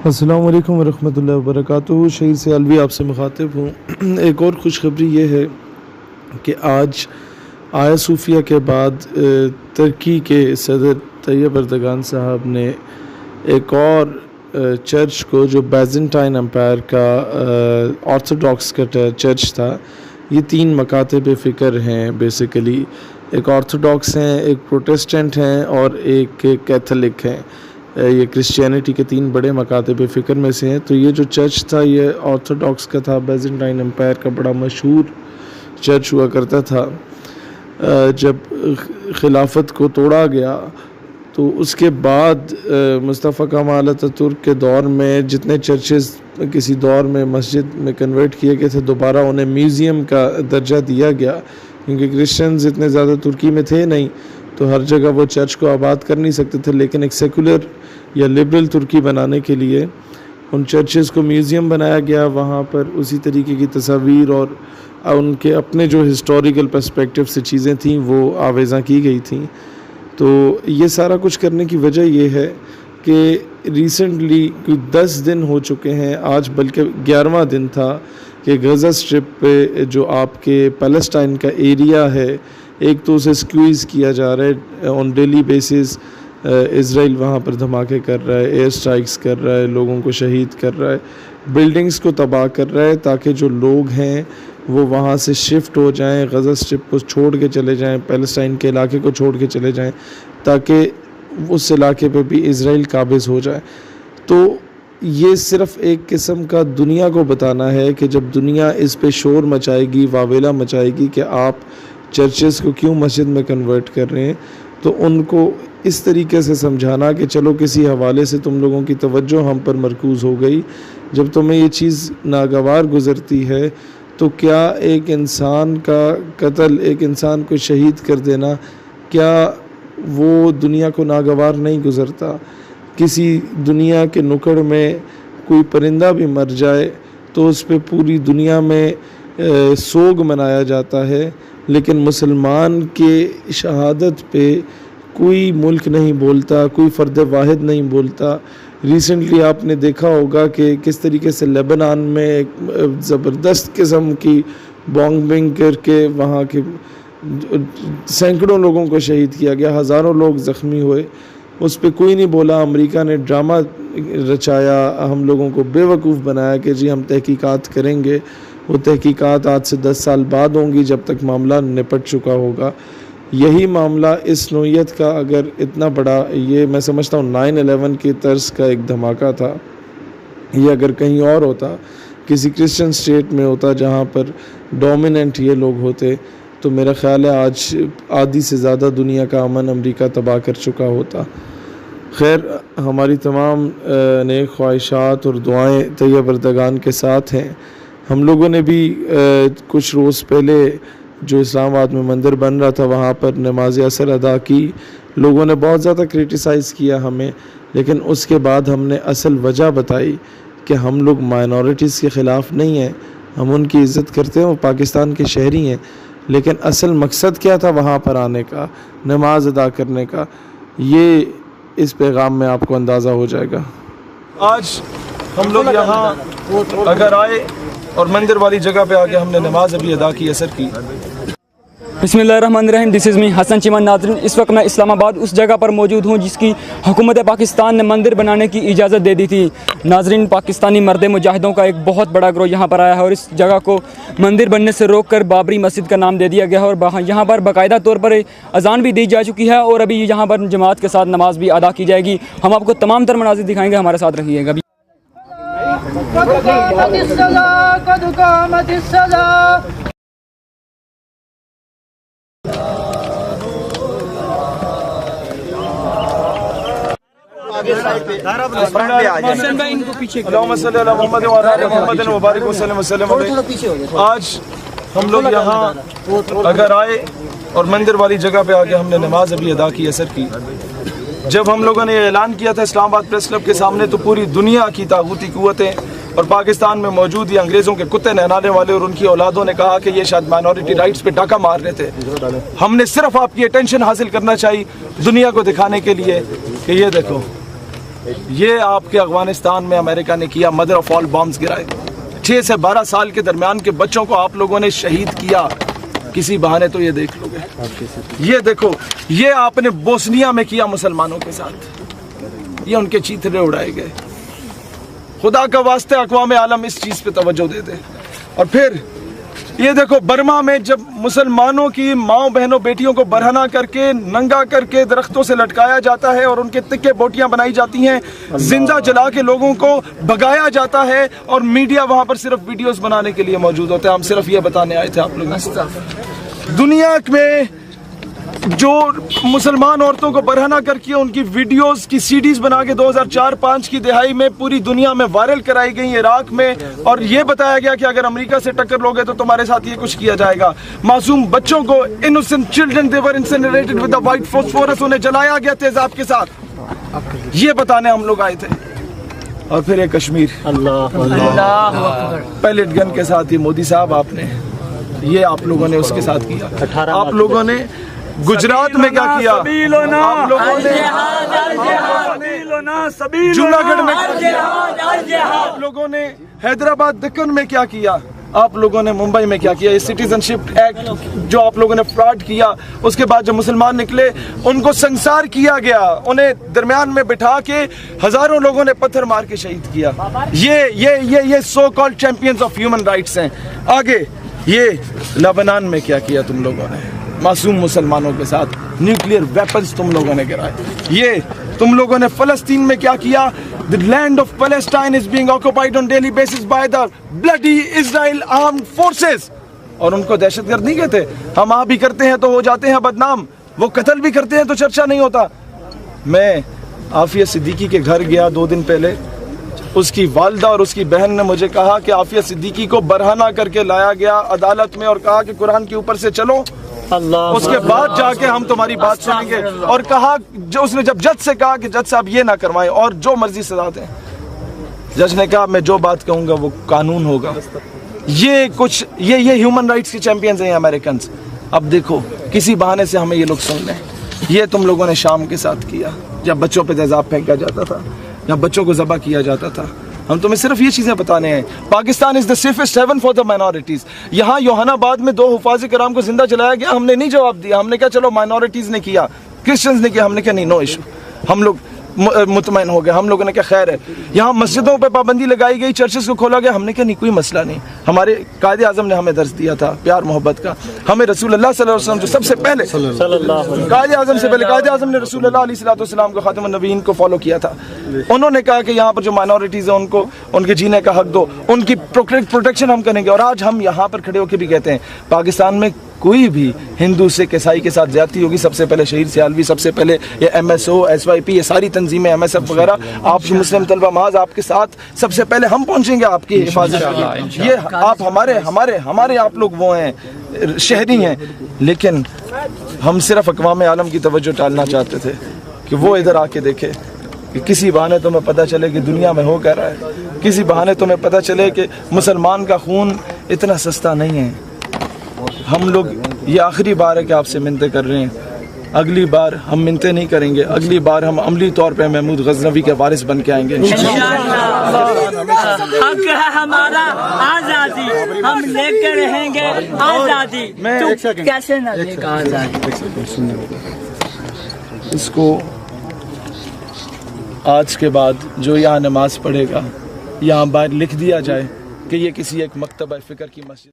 السلام علیکم ورحمۃ اللہ وبرکاتہ۔ شہید سیالوی آپ سے مخاطب ہوں۔ ایک اور خوشخبری یہ ہے کہ آج آیا صوفیہ کے بعد ترکی کے صدر طیب اردگان صاحب نے ایک اور چرچ کو، جو بیزنٹائن امپائر کا آرتھوڈاکس کا چرچ تھا، یہ 3 مکاتب فکر ہیں بیسیکلی، ایک آرتھوڈاکس ہیں، ایک پروٹسٹنٹ ہیں اور ایک کیتھولک ہیں۔ یہ کرسچینٹی کے 3 بڑے مکاتب فکر میں سے ہیں۔ تو یہ جو چرچ تھا یہ آرتھوڈاکس کا تھا، بیزنٹائن امپائر کا بڑا مشہور چرچ ہوا کرتا تھا۔ جب خلافت کو توڑا گیا تو اس کے بعد مصطفیٰ کمال اتاتورک کے دور میں جتنے چرچز کسی دور میں مسجد میں کنورٹ کیے گئے تھے، دوبارہ انہیں میوزیم کا درجہ دیا گیا، کیونکہ کرسچنز اتنے زیادہ ترکی میں تھے نہیں، تو ہر جگہ وہ چرچ کو آباد کر نہیں سکتے تھے، لیکن ایک سیکولر یا لبرل ترکی بنانے کے لیے ان چرچز کو میوزیم بنایا گیا۔ وہاں پر اسی طریقے کی تصاویر اور ان کے اپنے جو ہسٹوریکل پرسپیکٹیو سے چیزیں تھیں وہ آویزاں کی گئی تھیں۔ تو یہ سارا کچھ کرنے کی وجہ یہ ہے کہ ریسنٹلی کوئی 10 دن ہو چکے ہیں، آج بلکہ 11واں دن تھا کہ غزہ اسٹرپ پہ جو آپ کے پیلسٹائن کا ایریا ہے، ایک تو اسے سکویز کیا جا رہا ہے آن ڈیلی بیسز۔ اسرائیل وہاں پر دھماکے کر رہا ہے، ایئر سٹرائکس کر رہا ہے، لوگوں کو شہید کر رہا ہے، بلڈنگز کو تباہ کر رہا ہے، تاکہ جو لوگ ہیں وہ وہاں سے شفٹ ہو جائیں، غزہ اسٹرپ کو چھوڑ کے چلے جائیں، پیلسٹائن کے علاقے کو چھوڑ کے چلے جائیں، تاکہ اس علاقے پہ بھی اسرائیل قابض ہو جائے۔ تو یہ صرف ایک قسم کا دنیا کو بتانا ہے کہ جب دنیا اس پہ شور مچائے گی، واویلا مچائے گی کہ آپ چرچز کو کیوں مسجد میں کنورٹ کر رہے ہیں، تو ان کو اس طریقے سے سمجھانا کہ چلو کسی حوالے سے تم لوگوں کی توجہ ہم پر مرکوز ہو گئی، جب تمہیں یہ چیز ناگوار گزرتی ہے تو کیا ایک انسان کا قتل، ایک انسان کو شہید کر دینا، کیا وہ دنیا کو ناگوار نہیں گزرتا؟ کسی دنیا کے نکڑ میں کوئی پرندہ بھی مر جائے تو اس پہ پوری دنیا میں سوگ منایا جاتا ہے، لیکن مسلمان کے شہادت پہ کوئی ملک نہیں بولتا، کوئی فرد واحد نہیں بولتا۔ ریسنٹلی آپ نے دیکھا ہوگا کہ کس طریقے سے لیبنان میں ایک زبردست قسم کی بومبنگ کر کے وہاں کے سینکڑوں لوگوں کو شہید کیا گیا، ہزاروں لوگ زخمی ہوئے، اس پہ کوئی نہیں بولا۔ امریکہ نے ڈرامہ رچایا، ہم لوگوں کو بے وقوف بنایا کہ جی ہم تحقیقات کریں گے۔ وہ تحقیقات آج سے 10 سال بعد ہوں گی، جب تک معاملہ نپٹ چکا ہوگا۔ یہی معاملہ اس نوعیت کا اگر اتنا بڑا، یہ میں سمجھتا ہوں 9/11 کی طرز کا ایک دھماکہ تھا، یہ اگر کہیں اور ہوتا، کسی کرسچن اسٹیٹ میں ہوتا جہاں پر ڈومیننٹ یہ لوگ ہوتے، تو میرا خیال ہے آج آدھی سے زیادہ دنیا کا امن امریکہ تباہ کر چکا ہوتا۔ خیر، ہماری تمام نیک خواہشات اور دعائیں طیب اردگان کے ساتھ ہیں۔ ہم لوگوں نے بھی کچھ روز پہلے جو اسلام آباد میں مندر بن رہا تھا وہاں پر نماز عصر ادا کی، لوگوں نے بہت زیادہ کرٹیسائز کیا ہمیں، لیکن اس کے بعد ہم نے اصل وجہ بتائی کہ ہم لوگ مائنورٹیز کے خلاف نہیں ہیں، ہم ان کی عزت کرتے ہیں، وہ پاکستان کے شہری ہیں، لیکن اصل مقصد کیا تھا وہاں پر آنے کا، نماز ادا کرنے کا، یہ اس پیغام میں آپ کو اندازہ ہو جائے گا۔ آج ہم لوگ یہاں اگر آئے اور مندر والی جگہ پہ آگے ہم نے نماز ابھی ادا کی، عصر کی۔ بسم اللہ الرحمن الرحیم، دس از می حسن چیمن۔ ناظرین، اس وقت میں اسلام آباد اس جگہ پر موجود ہوں جس کی حکومت پاکستان نے مندر بنانے کی اجازت دے دی تھی۔ ناظرین، پاکستانی مرد مجاہدوں کا ایک بہت بڑا گروہ یہاں پر آیا ہے اور اس جگہ کو مندر بننے سے روک کر بابری مسجد کا نام دے دیا گیا ہے، اور یہاں پر باقاعدہ طور پر اذان بھی دی جا چکی ہے اور ابھی یہاں پر جماعت کے ساتھ نماز بھی ادا کی جائے گی۔ ہم آپ کو تمام تر مناظر دکھائیں گے، ہمارے ساتھ رہیے گا۔ آج ہم لوگ یہاں اگر آئے اور مندر والی جگہ پہ آگے ہم نے نماز ابھی ادا کی، عصر کی۔ جب ہم لوگوں نے اعلان کیا تھا اسلام آباد پریس کلب کے سامنے، تو پوری دنیا کی طاغوتی قوتیں اور پاکستان میں موجود یہ انگریزوں کے کتے نہلانے والے اور ان کی اولادوں نے کہا کہ یہ شاید مائنورٹی رائٹس پہ ڈاکہ مار رہے تھے۔ ہم نے صرف آپ کی اٹینشن حاصل کرنا چاہیے دنیا کو دکھانے کے لیے کہ یہ دیکھو یہ آپ کے افغانستان میں امریکہ نے کیا، مدر آف آل بامز گرائے، 6 سے 12 سال کے درمیان کے بچوں کو آپ لوگوں نے شہید کیا، کسی بہانے تو یہ دیکھ لو گے۔ یہ دیکھو، یہ آپ نے بوسنیا میں کیا مسلمانوں کے ساتھ، یہ ان کے چیترے اڑائے گئے۔ خدا کا واسطے اقوام عالم اس چیز پہ توجہ دے دے۔ اور پھر یہ دیکھو، برما میں جب مسلمانوں کی ماؤں بہنوں بیٹیوں کو برہنہ کر کے، ننگا کر کے درختوں سے لٹکایا جاتا ہے اور ان کے تکے بوٹیاں بنائی جاتی ہیں، زندہ جلا کے لوگوں کو بھگایا جاتا ہے، اور میڈیا وہاں پر صرف ویڈیوز بنانے کے لیے موجود ہوتے ہیں۔ ہم صرف یہ بتانے آئے تھے آپ لوگوں کو، دنیا میں جو مسلمان عورتوں کو برہنہ کر کے ان کی ویڈیوز کی سی ڈیز بنا کے 2004-05 کی دہائی میں پوری دنیا میں وائرل کرائی گئی عراق میں، اور یہ بتایا گیا کہ اگر امریکہ سے ٹکر لوگے تو تمہارے ساتھ یہ کچھ کیا جائے گا۔ معصوم بچوں کو، innocent children, they were incinerated with the white phosphorus، انہیں جلایا گیا تیزاب کے ساتھ۔ یہ بتانے ہم لوگ آئے تھے۔ اور پھر یہ کشمیر، پیلٹ گن کے ساتھ ہی مودی صاحب آپ نے، یہ آپ لوگوں نے اس کے ساتھ کیا۔ آپ لوگوں نے گجرات میں کیا کیا؟ آپ لوگوں نے جوناگڑھ میں کیا کیا؟ آپ لوگوں نے حیدرآباد دکن میں کیا کیا؟ آپ لوگوں نے ممبئی میں کیا کیا؟ یہ سٹیزن شپ ایکٹ جو آپ لوگوں نے فراڈ کیا، اس کے بعد جب مسلمان نکلے ان کو سنسار کیا گیا، انہیں درمیان میں بٹھا کے ہزاروں لوگوں نے پتھر مار کے شہید کیا۔ یہ so called champions of human rights ہیں۔ آگے یہ لبنان میں کیا کیا تم لوگوں نے؟ معصوم مسلمانوں کے ساتھ نیوکلیئر ویپنز تم لوگوں نے گرائے۔ یہ تم لوگوں نے فلسطین میں کیا کیا؟ The land of Palestine is being occupied on daily basis by the bloody Israel armed forces۔ اور ان کو دہشت گرد نہیں کہتے، ہم آپ بھی کرتے ہیں تو ہو جاتے ہیں بدنام، وہ قتل بھی کرتے ہیں تو چرچا نہیں ہوتا۔ میں عافیہ صدیقی کے گھر گیا 2 دن پہلے، اس کی والدہ اور اس کی بہن نے مجھے کہا کہ عافیہ صدیقی کو برہنہ کر کے لایا گیا عدالت میں، اور کہا کہ قرآن کے اوپر سے چلو، اس کے بعد جا کے ہم تمہاری بات سنیں گے۔ اور کہا، جو اس نے جب جج سے کہا کہ جج صاحب یہ نہ کروائیں اور جو مرضی سزا دیں، جج نے کہا میں جو بات کہوں گا وہ قانون ہوگا۔ یہ ہیومن رائٹس کے چیمپئنز ہیں امریکنز۔ اب دیکھو، کسی بہانے سے ہمیں یہ لوگ سن لیں۔ یہ تم لوگوں نے شام کے ساتھ کیا، جب بچوں پہ تیزاب پھینکا جاتا تھا، جب بچوں کو ذبح کیا جاتا تھا۔ ہم تمہیں صرف یہ چیزیں بتانے ہیں۔ Pakistan is the safest haven for the minorities. یہاں یوحنا آباد میں 2 حفاظ کرام کو زندہ جلایا گیا، ہم نے نہیں جواب دیا۔ ہم نے کہا چلو مائنورٹیز نے کیا، کرسچنز نے کیا، ہم نے کہا نہیں، نو ایشو، ہم لوگ مطمئن ہو گئے۔ ہم لوگوں نے کہا خیر ہے۔ یہاں مسجدوں پہ پابندی لگائی گئی، چرچز کو کھولا گیا، ہم نے کہا نہیں، کوئی مسئلہ نہیں۔ ہمارے قائد اعظم نے ہمیں درس دیا تھا پیار محبت کا، ہمیں رسول اللہ صلی اللہ علیہ وسلم جو سب سے پہلے قائد اعظم سے پہلے، قائد اعظم نے رسول اللہ علیہ السلام کو، خاتم النبیین کو فالو کیا تھا۔ انہوں نے کہا کہ یہاں پر جو مائنورٹیز ہیں ان کو ان کے جینے کا حق دو، ان کی پروٹیکشن ہم کریں گے۔ اور آج ہم یہاں پر کھڑے ہو کے بھی کہتے ہیں پاکستان میں کوئی بھی ہندو سکھ عیسائی کے ساتھ زیادتی ہوگی، سب سے پہلے شہید سیالوی، سب سے پہلے یہ MSO SYP، یہ ساری تنظیمیں MSF وغیرہ، آپ کی مسلم طلبہ محاذ آپ کے ساتھ سب سے پہلے ہم پہنچیں گے آپ کی حفاظت کے لیے۔ یہ آپ ہمارے آپ لوگ وہ ہیں، شہری ہیں، لیکن ہم صرف اقوام عالم کی توجہ ٹالنا چاہتے تھے کہ وہ ادھر آ کے دیکھے، کہ کسی بہانے تمہیں پتہ چلے کہ دنیا میں ہو کیا رہا ہے، کسی بہانے تمہیں پتہ چلے کہ مسلمان کا خون اتنا سستا نہیں ہے۔ ہم لوگ یہ آخری بار ہے کہ آپ سے منتیں کر رہے ہیں، اگلی بار ہم منتیں نہیں کریں گے، اگلی بار ہم عملی طور پہ محمود غزنوی کے وارث بن کے آئیں گے۔ حق ہے ہمارا آزادی، ہم لے کے رہیں گے آزادی۔ کیسے نہ لے گا آزادی؟ اس کو آج کے بعد جو یہاں نماز پڑھے گا، یہاں باہر لکھ دیا جائے کہ یہ کسی ایک مکتبہ فکر کی مسجد